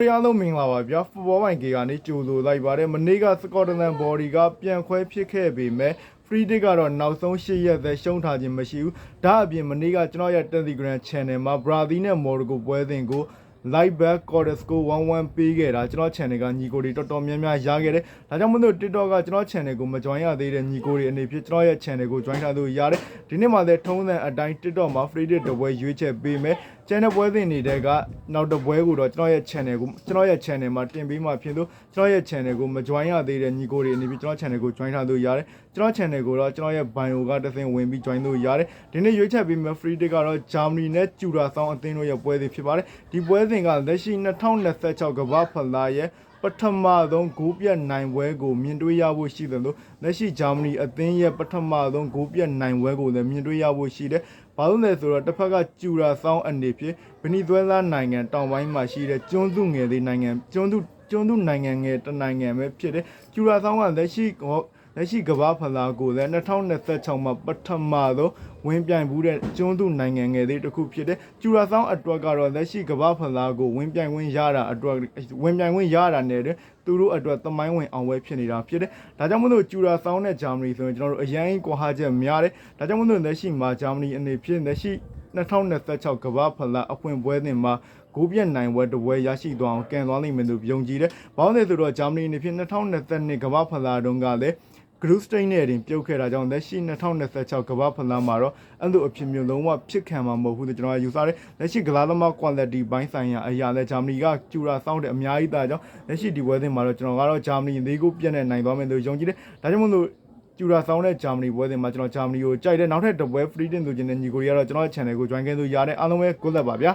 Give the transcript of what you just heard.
အားလုံးမင်္ဂလာပါဗျာဖူဘောပိုင်ကေကနေကြိုဆိုလိုက်ပါတယ်မနေ့ကစကော့တလန်ဘော်ဒီကပြန်ခွဲဖြစ်ခဲ့ပေမဲ့ free dig ကတော့နောက်ဆုံး8ရက်သက်ရှုံးထားခြင်းမရှိဘူးဒါအပြင်မနေ့ကကျွန်တော်ရဲ့ Telegram channel မှာ Brazil နဲ့ Morocco ပွဲစဉ်ကို live back quarter score 1-1ပေးခဲ့တာကျွန်တော် channel ကညီကိုတွေတော်တော်များများရခဲ့တယ်ဒါကြောင့်မလို့ TikTok ကကျွန်တော် channel ကိုမ join ရသေးတဲ့ညီကိုတွေအနေဖြင့်ကျွန်တော်ရဲ့ channel ကို join ထားလို့ရတယ်ဒီနေ့မှလည်းထုံးစံအတိုင်း TikTok မှာ free dig တပွဲရွေးချက်ပေးမယ် channel ပွဲစဉ်နေတဲ့ကနောက်တစ်ပွဲကိုတော့ကျွန်တော်ရဲ့ channel မှာတင်ပေးမှဖြစ်လို့ကျွန်တော်ရဲ့ channel ကိုမ join ရသေးတဲ့ညီကိုတွေအနေဖြင့်ကျွန်တော် channel ကို join ထားလို့ရတယ်ကျွန်တော် channel ကိုတော့ကျွန်တော်ရဲ့ bio ကတစ်ဆင့်ဝင်ပြီး join လို့ရတယ်ဒီနေ့ရွေးချက်ပေးမယ် free dig ကတော့ Germany နဲ့ကျူရာဆောင်အသင်းတို့ရဲ့ပွဲစဉ်ဖြစ်ပါတယ်ဒီပွဲစဉ်ကလက်ရှိ2026ကမ္ဘာဖလားရဲ့ပထမဆုံးဂိုးပြတ်နိုင်ပွဲကိုမြင်တွေ့ရဖို့ရှိတယ်လို့လက်ရှိဂျာမနီအသင်းရဲ့ပထမဆုံးဂိုးပြတ်နိုင်ပွဲကိုလည်းမြင်တွေ့ရဖို့ရှိတယ်။ဘာလို့လဲဆိုတော့တစ်ဖက်ကကျူရာဆောင်အနေဖြင့်ဗနီဇွဲလားနိုင်ငံတောင်ပိုင်းမှာရှိတဲ့ကျွန်းစုငယ်လေးနိုင်ငံကျွန်းစုနိုင်ငံငယ်တနိုင်ငံပဲဖြစ်တယ်။ကျူရာဆောင်ကလက်ရှိကမ္ဘာဖလားကိုလည်း2026မှာပထမဆုံးဝင်ပြိုင်ဘူးတဲ့ကျွန်းစုနိုင်ငံငယ်လေးတစ်ခုဖြစ်တဲ့ကျူရာဆောင်အတွက်ကတော့လက်ရှိကမ္ဘာဖလားကိုဝင်ပြိုင်ခွင့်ရတာနဲ့သူတို့အတွက်သမိုင်းဝင်အောင်ပွဲဖြစ်နေတာဖြစ်တယ်။ဒါကြောင့်မလို့ကျူရာဆောင်နဲ့ဂျာမနီဆိုရင်ကျွန်တော်တို့အရင်ကွာဟချက်များတယ်။ဒါကြောင့်မလို့လက်ရှိမှာဂျာမနီအနေဖြင့်လက်ရှိ2026ကမ္ဘာဖလားအဖွင့်ပွဲစဉ်မှာဂိုးပြတ်နိုင်ပွဲတစ်ပွဲရရှိသွားအောင်ကန်သွားနိုင်မယ်လို့ယုံကြည်တယ်။ဘာလို့လဲဆိုတော့ဂျာမနီအနေဖြင့်2022ကမ္ဘာဖလားတုန်းကလည်းgroup stage နဲ့တင်ပြုတ်ခဲ့တာကြောင့်လက်ရှိ2026ကမ္ဘာဖလားမှာတော့အဲ့လိုအဖြစ်မျိုးလုံးဝဖြစ်ခံမှာမဟုတ်ဘူးလို့ကျွန်တော်ယူဆတယ်လက်ရှိကစားသမား quality ဘိုင်းဆိုင်ရာအရာလဲဂျာမနီကကျူရာစောင်းတဲ့အများကြီးတာကြောင့်လက်ရှိဒီပွဲစဉ်မှာတော့ကျွန်တော်ကတော့ဂျာမနီ၄ဂိုးပြတ်နဲ့နိုင်သွားမယ်လို့ယုံကြည်တယ်ဒါကြောင့်မို့လို့ကျူရာဆောင်တဲ့ဂျာမနီပွဲစဉ်မှာကျွန်တော်ဂျာမနီကိုကြိုက်တယ်နောက်ထပ်တစ်ပွဲ free tin ဆိုခြင်းနဲ့ညီကိုတွေကတော့ကျွန်တော်ရဲ့ channel ကို join ခဲ့လို့ရတဲ့အားလုံးပဲ good luck ပါဗျာ